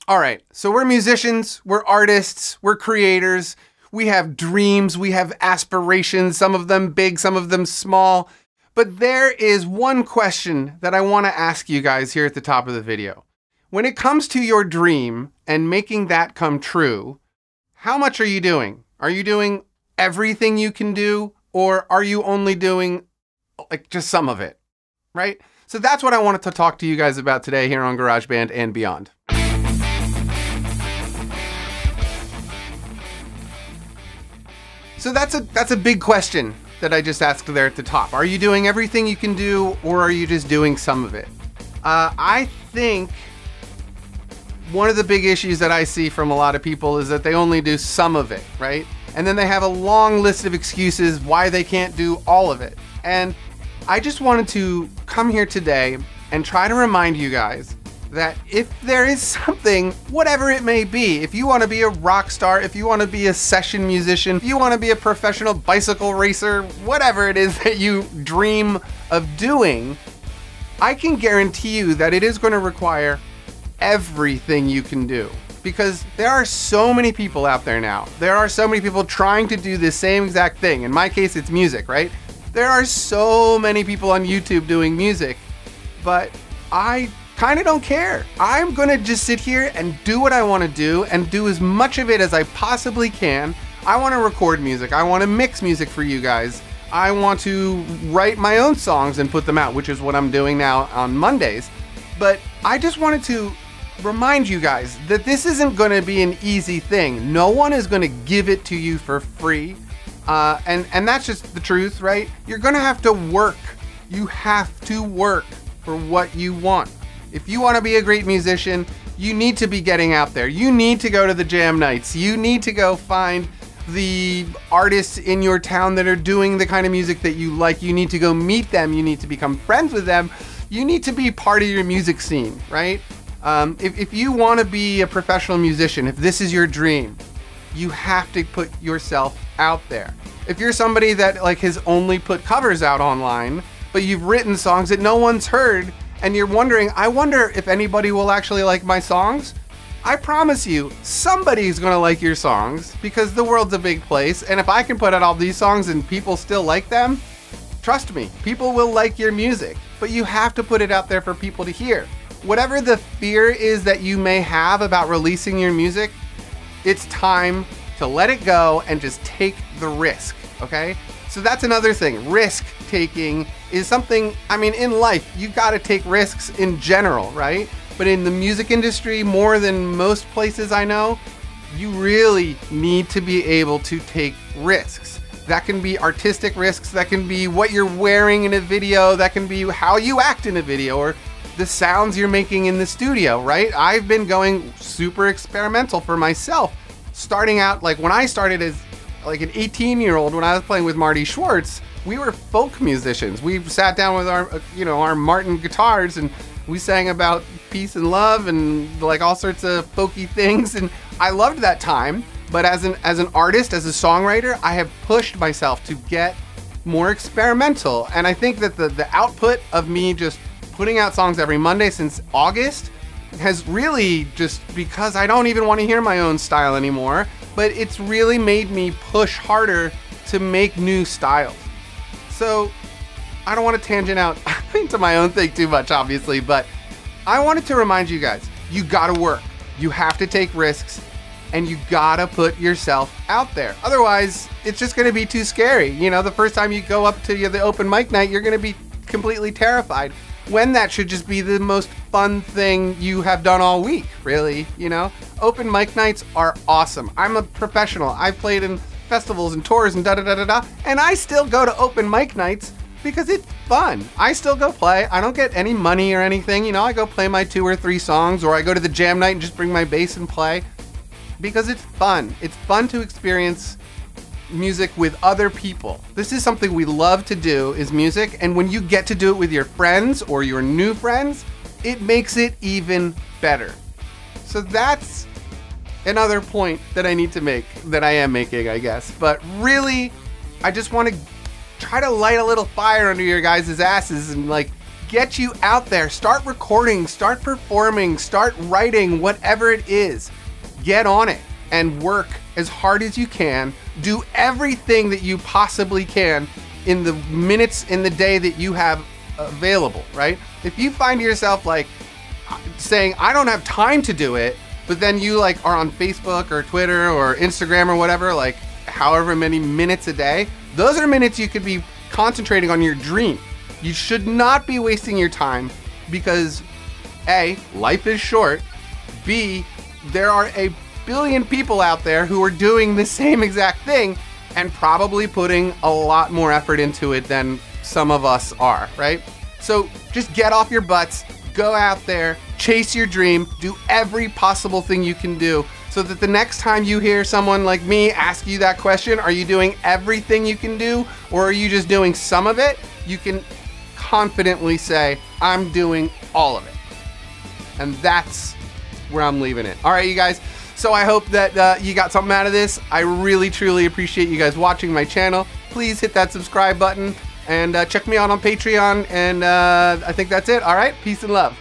All right, so we're musicians, we're artists, we're creators. We have dreams, we have aspirations, some of them big, some of them small. But there is one question that I want to ask you guys here at the top of the video. When it comes to your dream and making that come true, how much are you doing? Are you doing everything you can do, or are you only doing like just some of it, right? So that's what I wanted to talk to you guys about today here on GarageBand and Beyond. So that's a big question that I just asked there at the top. Are you doing everything you can do, or are you just doing some of it? I think one of the big issues that I see from a lot of people is that they only do some of it, right? And then they have a long list of excuses why they can't do all of it. And I just wanted to come here today and try to remind you guys that if there is something, whatever it may be, if you want to be a rock star, if you want to be a session musician, if you want to be a professional bicycle racer, whatever it is that you dream of doing, I can guarantee you that it is going to require everything you can do. Because there are so many people out there now. There are so many people trying to do the same exact thing. In my case, it's music, right? There are so many people on YouTube doing music, but I kind of don't care. I'm gonna just sit here and do what I want to do and do as much of it as I possibly can. I want to record music. I want to mix music for you guys. I want to write my own songs and put them out, which is what I'm doing now on Mondays. But I just wanted to remind you guys that this isn't going to be an easy thing. No one is going to give it to you for free. And that's just the truth, right? You're going to have to work. You have to work for what you want. If you want to be a great musician, you need to be getting out there. You need to go to the jam nights. You need to go find the artists in your town that are doing the kind of music that you like. You need to go meet them. You need to become friends with them. You need to be part of your music scene, right? If you want to be a professional musician, if this is your dream, you have to put yourself out there. If you're somebody that like has only put covers out online, but you've written songs that no one's heard, and you're wondering, I wonder if anybody will actually like my songs, I promise you, somebody's gonna like your songs, because the world's a big place, and if I can put out all these songs and people still like them, trust me, people will like your music. But you have to put it out there for people to hear. Whatever the fear is that you may have about releasing your music, it's time to let it go and just take the risk, okay? So that's another thing. Risk taking is something, I mean, in life, you gotta take risks in general, right? But in the music industry, more than most places I know, you really need to be able to take risks. That can be artistic risks, that can be what you're wearing in a video, that can be how you act in a video, or the sounds you're making in the studio, right? I've been going super experimental for myself. Starting out, like when I started as like an 18-year-old, when I was playing with Marty Schwartz, we were folk musicians. We sat down with our Martin guitars and we sang about peace and love and like all sorts of folky things. And I loved that time. But as an artist, as a songwriter, I have pushed myself to get more experimental. And I think that the output of me just putting out songs every Monday since August has really just, because I don't even want to hear my own style anymore, but it's really made me push harder to make new styles. So I don't want to tangent out into my own thing too much, obviously, but I wanted to remind you guys, you gotta work. You have to take risks and you gotta put yourself out there. Otherwise, it's just gonna be too scary. You know, the first time you go up to the open mic night, you're gonna be completely terrified, when that should just be the most fun thing you have done all week, really, you know? Open mic nights are awesome. I'm a professional. I've played in festivals and tours and da-da-da-da-da, and I still go to open mic nights because it's fun. I still go play. I don't get any money or anything, you know? I go play my 2 or 3 songs, or I go to the jam night and just bring my bass and play, because it's fun. It's fun to experience music with other people. This is something we love to do, is music, and when you get to do it with your friends or your new friends, it makes it even better. So that's another point that I need to make, that I am making, I guess. But really, I just want to try to light a little fire under your guys' asses and like get you out there. Start recording, start performing, start writing, whatever it is. Get on it and work as hard as you can. Do everything that you possibly can in the minutes in the day that you have available, right? If you find yourself like saying, I don't have time to do it, but then you like are on Facebook or Twitter or Instagram or whatever, like however many minutes a day, those are minutes you could be concentrating on your dream. You should not be wasting your time because A, life is short. B, there are a billion people out there who are doing the same exact thing and probably putting a lot more effort into it than some of us are, right? So just get off your butts, go out there, chase your dream, do every possible thing you can do so that the next time you hear someone like me ask you that question, are you doing everything you can do or are you just doing some of it? You can confidently say, I'm doing all of it. And that's where I'm leaving it. All right, you guys. So I hope that you got something out of this. I really, truly appreciate you guys watching my channel. Please hit that subscribe button and check me out on Patreon. And I think that's it. All right, peace and love.